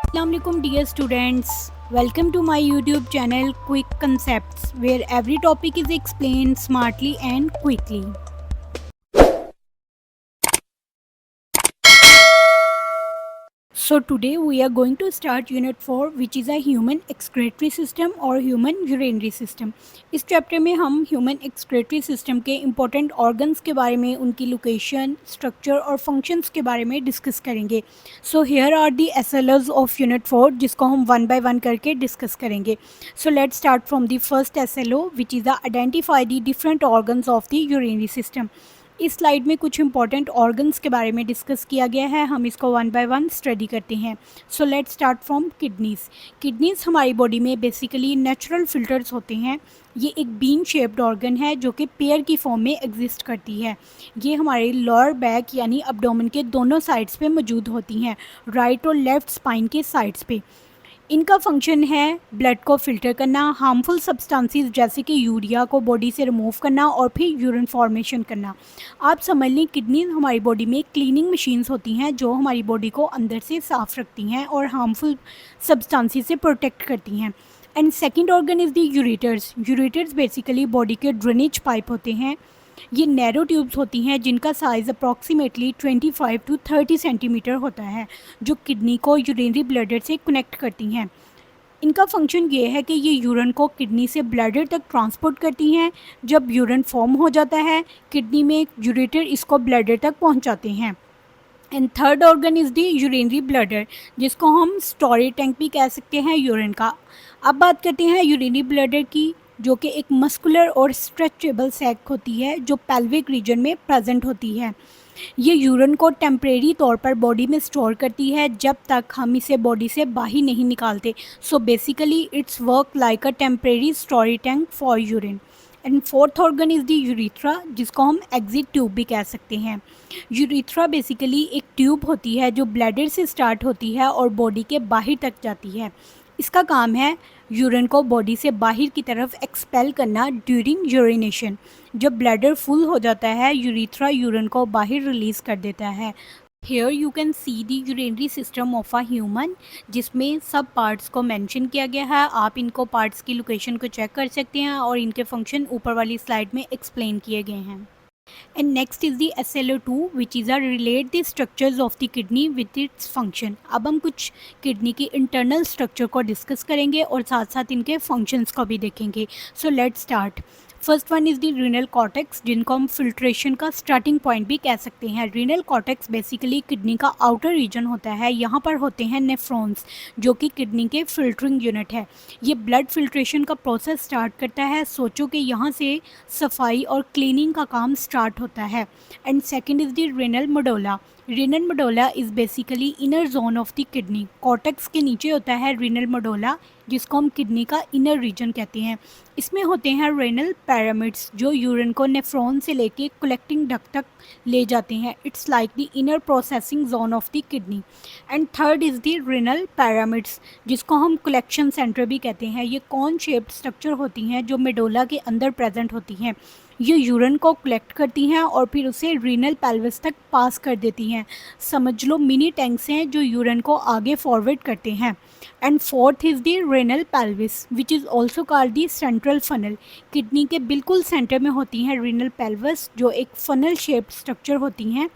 Assalamualaikum dear students, welcome to my YouTube channel Quick Concepts where every topic is explained smartly and quickly. So today we are going to start unit 4 which is a human excretory system और human urinary system. इस chapter में हम human excretory system के important organs के बारे में, उनकी location, structure और फंक्शंस के बारे में डिस्कस करेंगे. So here are the SLOs of unit 4 जिसको हम one by one करके डिस्कस करेंगे. So let's start from the first SLO which is the identify the different organs of the urinary system. इस slide में कुछ important organs के बारे में डिस्कस किया गया है. हम इसको वन बाय वन स्टडी करते हैं. So let's start from kidneys. Kidneys हमारी बॉडी में बेसिकली नेचुरल फिल्टर्स होते हैं. ये एक बीन शेप्ड ऑर्गन है जो कि पेयर की फॉर्म में एग्जिस्ट करती है. ये हमारे लोअर बैक यानी अब्डोमेन के दोनों साइड्स पे मौजूद होती हैं, राइट और लेफ़्ट स्पाइन के साइड्स पे. इनका फंक्शन है ब्लड को फिल्टर करना, हार्मफुल सब्सटेंसेस जैसे कि यूरिया को बॉडी से रिमूव करना और फिर यूरिन फॉर्मेशन करना. आप समझ लें किडनी हमारी बॉडी में क्लीनिंग मशीन्स होती हैं जो हमारी बॉडी को अंदर से साफ़ रखती हैं और हार्मफुल सब्सटेंसेस से प्रोटेक्ट करती हैं. And second organ is the ureters. Ureters basically body के ड्रेनेज पाइप होते हैं. ये नैरो ट्यूब्स होती हैं जिनका साइज़ अप्रॉक्सीमेटली 25 to 30 सेंटीमीटर होता है, जो किडनी को यूरिनरी ब्लैडर से कनेक्ट करती हैं. इनका फंक्शन ये है कि ये यूरिन को किडनी से ब्लैडर तक ट्रांसपोर्ट करती हैं. जब यूरिन फॉर्म हो जाता है किडनी में, यूरेटर इसको ब्लैडर तक पहुंचाते हैं. And third organ is the urinary bladder जिसको हम स्टोरेज टैंक भी कह सकते हैं यूरिन का. अब बात करते हैं यूरिनरी ब्लैडर की, जो कि एक मस्कुलर और स्ट्रेचेबल सैक होती है जो पेल्विक रीजन में प्रेजेंट होती है. ये यूरिन को टेम्परेरी तौर पर बॉडी में स्टोर करती है जब तक हम इसे बॉडी से बाहर नहीं निकालते. So basically it's work like a temporary storage tank for urine. And fourth organ is the urethra जिसको हम एग्जिट ट्यूब भी कह सकते हैं. यूरिथ्रा बेसिकली एक ट्यूब होती है जो ब्लैडर से स्टार्ट होती है और बॉडी के बाहर तक जाती है. इसका काम है यूरिन को बॉडी से बाहर की तरफ एक्सपेल करना ड्यूरिंग यूरिनेशन. जब ब्लैडर फुल हो जाता है यूरिथ्रा यूरिन को बाहर रिलीज़ कर देता है. Here you can see the urinary system of a human जिसमें सब पार्ट्स को मेंशन किया गया है. आप इनको पार्ट्स की लोकेशन को चेक कर सकते हैं और इनके फंक्शन ऊपर वाली स्लाइड में एक्सप्लेन किए गए हैं. And next is the SLO2 which is a relate the structures of the kidney with its function. अब हम कुछ किडनी की इंटरनल स्ट्रक्चर को डिस्कस करेंगे और साथ साथ इनके फंक्शंस को भी देखेंगे. So let's start. First one is the renal cortex जिनको हम फिल्ट्रेशन का स्टार्टिंग पॉइंट भी कह सकते हैं. रीनल कॉर्टेक्स बेसिकली किडनी का आउटर रीजन होता है. यहाँ पर होते हैं नेफ्रॉन्स जो कि किडनी के फिल्टरिंग यूनिट है. ये ब्लड फिल्ट्रेशन का प्रोसेस स्टार्ट करता है. सोचो कि यहाँ से सफाई और क्लीनिंग का काम स्टार्ट होता है. And second is the renal medulla. Renal medulla is basically inner zone of the kidney. Cortex के नीचे होता है रीनल मेडुला जिसको हम किडनी का इनर रीजन कहते हैं. इसमें होते हैं रेनल पैरामिड्स जो यूरिन को नेफ्रॉन से लेके कलेक्टिंग डक्ट तक ले जाते हैं. It's like the inner processing zone of the kidney. And third is the renal pyramids जिसको हम कलेक्शन सेंटर भी कहते हैं. ये कॉन शेप्ड स्ट्रक्चर होती हैं जो मेडुला के अंदर प्रेजेंट होती हैं. ये यूरिन को कलेक्ट करती हैं और फिर उसे रीनल पेल्विस तक पास कर देती हैं. समझ लो मिनी टैंक्स हैं जो यूरिन को आगे फॉरवर्ड करते हैं. And fourth is the renal pelvis which is also called the central funnel. Kidney के बिल्कुल सेंटर में होती हैं रेनल पेल्विस जो एक फनल शेप्ड स्ट्रक्चर होती हैं.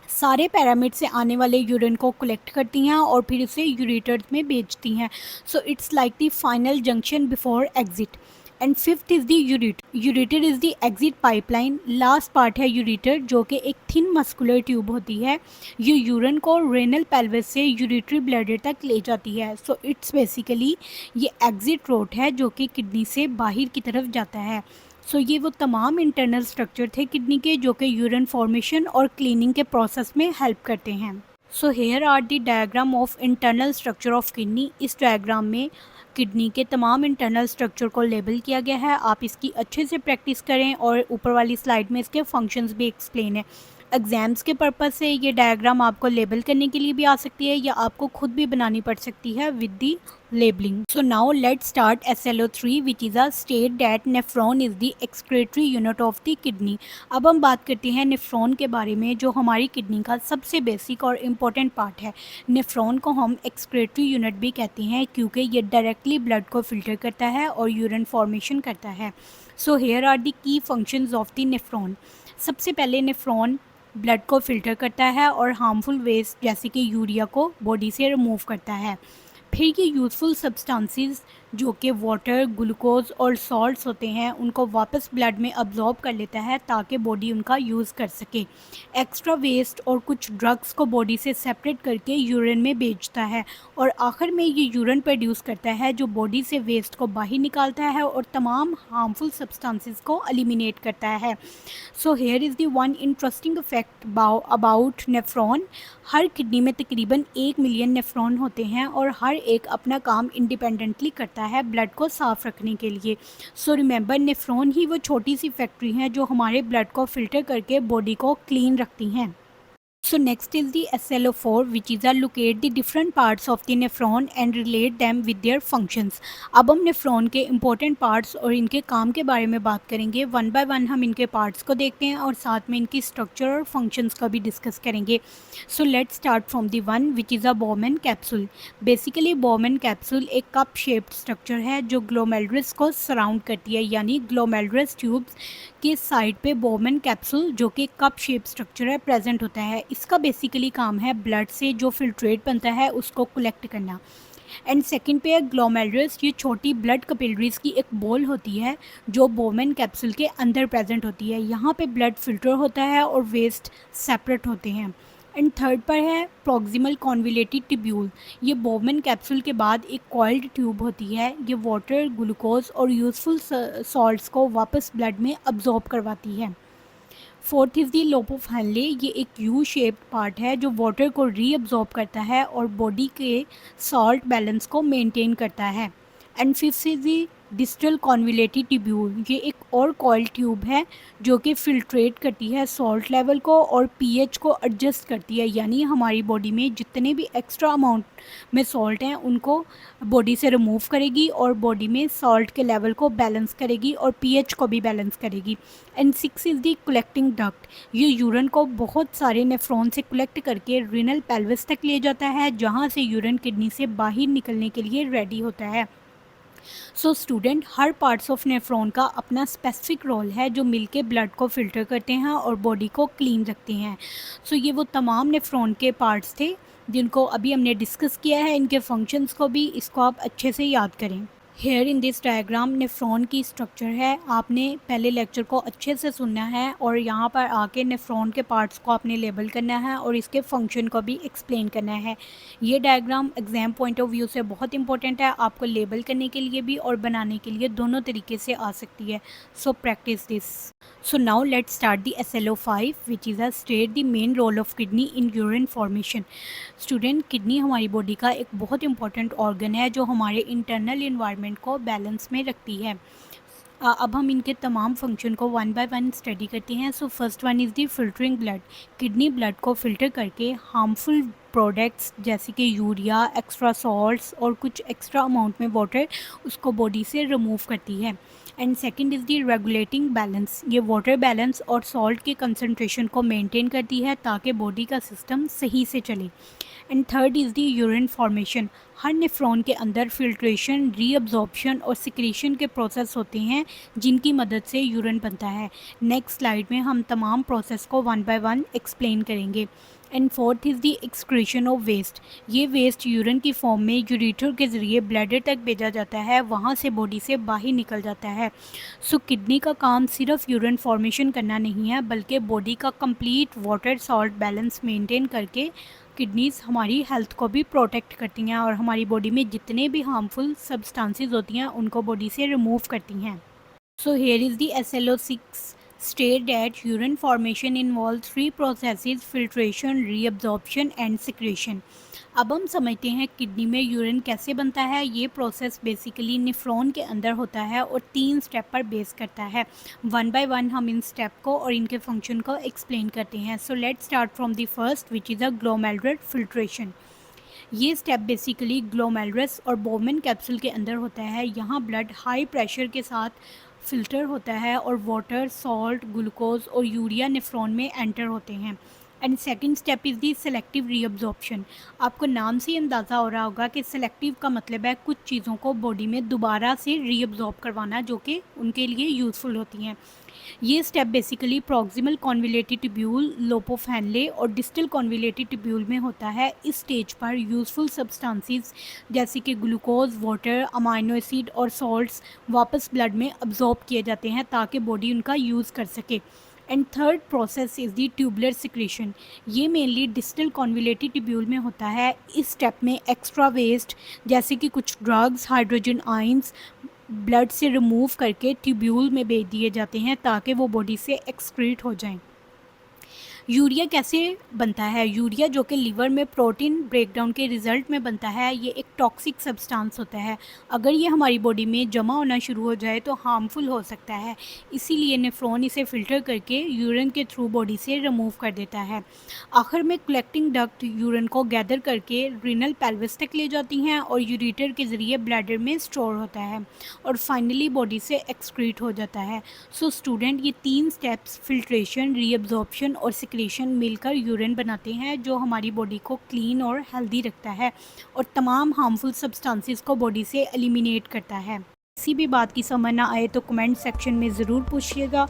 सारे पैरामिड से आने वाले यूरिन को कलेक्ट करती हैं और फिर उसे यूरेटर्स में भेजती हैं. So it's like the final junction before exit. And fifth is the ureter. Ureter is the exit pipeline. Last part है यूरेटर जो कि एक थिन मस्कुलर ट्यूब होती है. ये यूरिन को रेनल पेल्विस से यूरेटरी ब्लैडर तक ले जाती है. सो इट्स बेसिकली ये एग्जिट रोड है जो कि किडनी से बाहर की तरफ जाता है. सो ये वो तमाम इंटरनल स्ट्रक्चर थे किडनी के जो कि यूरिन फॉर्मेशन और क्लीनिंग के प्रोसेस में हेल्प करते हैं. So here are the diagram of internal structure of kidney. इस डायग्राम में किडनी के तमाम इंटरनल स्ट्रक्चर को लेबल किया गया है. आप इसकी अच्छे से प्रैक्टिस करें और ऊपर वाली स्लाइड में इसके फंक्शंस भी एक्सप्लेन है. एग्ज़ाम्स के पर्पज़ से ये डायग्राम आपको लेबल करने के लिए भी आ सकती है या आपको खुद भी बनानी पड़ सकती है with the labeling. So now let's start SLO3 which is a state that nephron is the excretory unit of the kidney. अब हम बात करते हैं नेफ्रॉन के बारे में जो हमारी किडनी का सबसे बेसिक और इम्पॉर्टेंट पार्ट है। नेफ्रॉन को हम एक्सक्रेटरी यूनिट भी कहते हैं क्योंकि ये डायरेक्टली ब्लड को फिल्टर करता है और यूरिन फॉर्मेशन करता है। So here are the key functions of the nephron. सबसे पहले नेफ्रॉन ब्लड को फिल्टर करता है और हार्मफुल वेस्ट जैसे कि यूरिया को बॉडी से रिमूव करता है। फिर ये यूज़फुल सब्सटेंसेस जो कि वाटर, ग्लूकोज और सॉल्ट्स होते हैं उनको वापस ब्लड में अब्जॉर्ब कर लेता है ताकि बॉडी उनका यूज़ कर सके। एक्स्ट्रा वेस्ट और कुछ ड्रग्स को बॉडी से सेपरेट करके यूरिन में भेजता है और आखिर में ये यूरिन प्रोड्यूस करता है जो बॉडी से वेस्ट को बाहर निकालता है और तमाम हार्मफुल सब्सटेंसेस को एलिमिनेट करता है। So here is the one interesting fact about nephron. Her kidney में तकरीबन 1 मिलियन नेफ्रॉन होते हैं और हर एक अपना काम इंडिपेंडेंटली करता है ब्लड को साफ़ रखने के लिए। सो रिमेंबर नेफ्रॉन ही वो छोटी सी फैक्ट्री हैं जो हमारे ब्लड को फ़िल्टर करके बॉडी को क्लीन रखती हैं। So next is the SLO4 which is locate the different parts of the nephron and relate them with their functions. अब हम नेफ्रॉन के इम्पोर्टेंट पार्ट्स और इनके काम के बारे में बात करेंगे। वन बाय वन हम इनके पार्ट्स को देखते हैं और साथ में इनकी स्ट्रक्चर और फंक्शंस का भी डिस्कस करेंगे। So let's start from the one which is Bowman capsule. Basically Bowman capsule एक कप शेप्ड स्ट्रक्चर है जो ग्लोमेरुलस को सराउंड करती है, यानी ग्लोमेरुलस ट्यूब्स के साइड पे बोमेन कैप्सूल जो कि कप शेप स्ट्रक्चर है प्रेजेंट होता है। इसका बेसिकली काम है ब्लड से जो फिल्ट्रेट बनता है उसको कलेक्ट करना। एंड सेकंड पे है ग्लोमेरुलस। ये छोटी ब्लड कैपिलरीज की एक बॉल होती है जो बोमेन कैप्सूल के अंदर प्रेजेंट होती है। यहाँ पे ब्लड फिल्टर होता है और वेस्ट सेपरेट होते हैं। एंड थर्ड पर है प्रॉक्सिमल कॉन्विलेटेड ट्यूब्यूल। ये बोमेन कैप्सूल के बाद एक कॉइल्ड ट्यूब होती है। ये वाटर, ग्लूकोज और यूज़फुल सॉल्ट्स को वापस ब्लड में अब्जॉर्ब करवाती है। Fourth is the lobe of Henle. ये एक यू शेप्ड पार्ट है जो वाटर को रीअब्जॉर्ब करता है और बॉडी के सॉल्ट बैलेंस को मेंटेन करता है। And fifth is the distal convoluted tubule. ये एक और कॉइल ट्यूब है जो कि फिल्ट्रेट करती है सॉल्ट लेवल को और पीएच को एडजस्ट करती है, यानी हमारी बॉडी में जितने भी एक्स्ट्रा अमाउंट में सॉल्ट हैं उनको बॉडी से रिमूव करेगी और बॉडी में सॉल्ट के लेवल को बैलेंस करेगी और पीएच को भी बैलेंस करेगी। And six is the collecting duct. ये यूरिन को बहुत सारे नेफ्रॉन से कलेक्ट करके रीनल पेल्विस तक ले जाता है जहाँ से यूरिन किडनी से बाहर निकलने के लिए रेडी होता है। So student, her parts of nephron का अपना स्पेसिफिक रोल है जो मिलके ब्लड को फिल्टर करते हैं और बॉडी को क्लीन रखते हैं। सो ये वो तमाम नेफ्रॉन के पार्ट्स थे जिनको अभी हमने डिस्कस किया है। इनके फंक्शंस को भी इसको आप अच्छे से याद करें। Here in this diagram nephron की स्ट्रक्चर है। आपने पहले लेक्चर को अच्छे से सुनना है और यहाँ पर आके नेफ्रॉन के पार्ट्स को आपने लेबल करना है और इसके फंक्शन को भी एक्सप्लेन करना है। ये diagram exam point of view से बहुत इंपॉर्टेंट है, आपको लेबल करने के लिए भी और बनाने के लिए दोनों तरीके से आ सकती है। So practice this. So now let's start the SLO5 which is state the main role of kidney in urine formation. Student, kidney हमारी बॉडी का एक बहुत इंपॉर्टेंट ऑर्गन है जो हमारे इंटरनल इन्वायरमेंट को बैलेंस में रखती है। अब हम इनके तमाम फंक्शन को वन बाय वन स्टडी करते हैं। So first one is the filtering blood. Kidney blood को फिल्टर करके हार्मफुल प्रोडक्ट्स जैसे कि यूरिया, एक्स्ट्रा सॉल्ट्स और कुछ एक्स्ट्रा अमाउंट में वाटर उसको बॉडी से रिमूव करती है। And second is the regulating balance. ये वाटर बैलेंस और सॉल्ट के कंसनट्रेशन को मेंटेन करती है ताकि बॉडी का सिस्टम सही से चले। And third is the urine formation. Her nephron के अंदर फिल्ट्रेशन, रीअब्जॉर्प्शन और सिक्रेशन के प्रोसेस होते हैं जिनकी मदद से यूरिन बनता है। नेक्स्ट स्लाइड में हम तमाम प्रोसेस को वन बाय वन एक्सप्लेन करेंगे। And fourth is the excretion of waste. ये वेस्ट यूरिन की फॉर्म में यूरेटर के ज़रिए ब्लैडर तक भेजा जाता है, वहाँ से बॉडी से बाहर निकल जाता है। सो किडनी का काम सिर्फ यूरिन फॉर्मेशन करना नहीं है बल्कि बॉडी का complete water salt balance maintain करके किडनीज़ हमारी हेल्थ को भी प्रोटेक्ट करती हैं और हमारी बॉडी में जितने भी हार्मफुल सब्सटेंसेस होती हैं उनको बॉडी से रिमूव करती हैं। So here is the SLO6 state that urine formation involves three processes: filtration, reabsorption and secretion. अब हम समझते हैं किडनी में यूरिन कैसे बनता है। ये प्रोसेस बेसिकली नेफ्रॉन के अंदर होता है और 3 स्टेप पर बेस करता है। वन बाय वन हम इन स्टेप को और इनके फंक्शन को एक्सप्लेन करते हैं। So let's start from the first which is a glomerular filtration. ये स्टेप बेसिकली ग्लोमेरुलस और बोवेन कैप्सूल के अंदर होता है। यहाँ ब्लड हाई प्रेशर के साथ फिल्टर होता है और वाटर, सॉल्ट, ग्लूकोज और यूरिया नेफ्रॉन में एंटर होते हैं। And second step is the selective reabsorption. आपको नाम से अंदाज़ा हो रहा होगा कि सेलेक्टिव का मतलब है कुछ चीज़ों को बॉडी में दोबारा से रीअब्जॉर्ब करवाना जो कि उनके लिए यूज़फुल होती हैं। ये step basically proximal convoluted tubule, lobe of Henle और डिस्टल कॉन्विलेटेड ट्यूब्यूल में होता है। इस स्टेज पर यूज़फुल सब्सटेंसेस जैसे कि ग्लूकोज, वाटर, अमाइनो एसिड और सॉल्ट्स वापस ब्लड में अब्जॉर्ब किए जाते हैं ताकि बॉडी उनका यूज़ कर सके। And third process is the tubular secretion. ये मेनली डिस्टल कॉन्विलेटेड ट्यूब्यूल में होता है। इस स्टेप में एक्स्ट्रा वेस्ट जैसे कि कुछ ड्रग्स, हाइड्रोजन आयंस ब्लड से रिमूव करके ट्यूब्यूल में भेज दिए जाते हैं ताकि वो बॉडी से एक्सक्रीट हो जाएं। यूरिया कैसे बनता है? यूरिया जो कि लीवर में प्रोटीन ब्रेकडाउन के रिजल्ट में बनता है, ये एक टॉक्सिक सब्सटेंस होता है। अगर ये हमारी बॉडी में जमा होना शुरू हो जाए तो हार्मफुल हो सकता है। इसीलिए नेफ्रॉन इसे फिल्टर करके यूरिन के थ्रू बॉडी से रिमूव कर देता है। आखिर में कलेक्टिंग डक्ट यूरिन को गैदर करके रीनल पेल्विस तक ले जाती हैं और यूरेटर के ज़रिए ब्लैडर में स्टोर होता है और फाइनली बॉडी से एक्सक्रीट हो जाता है। सो स्टूडेंट, ये 3 स्टेप्स फिल्ट्रेशन, रीअब्जॉर्प्शन और सिक्रेशन मिलकर यूरिन बनाते हैं जो हमारी बॉडी को क्लीन और हेल्दी रखता है और तमाम हार्मफुल सब्सटेंसेस को बॉडी से एलिमिनेट करता है। किसी भी बात की समझ ना आए तो कमेंट सेक्शन में ज़रूर पूछिएगा,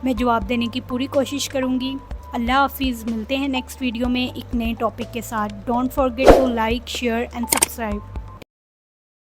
मैं जवाब देने की पूरी कोशिश करूँगी। अल्लाह हाफिज़। मिलते हैं नेक्स्ट वीडियो में एक नए टॉपिक के साथ। Don't forget to like, share and subscribe.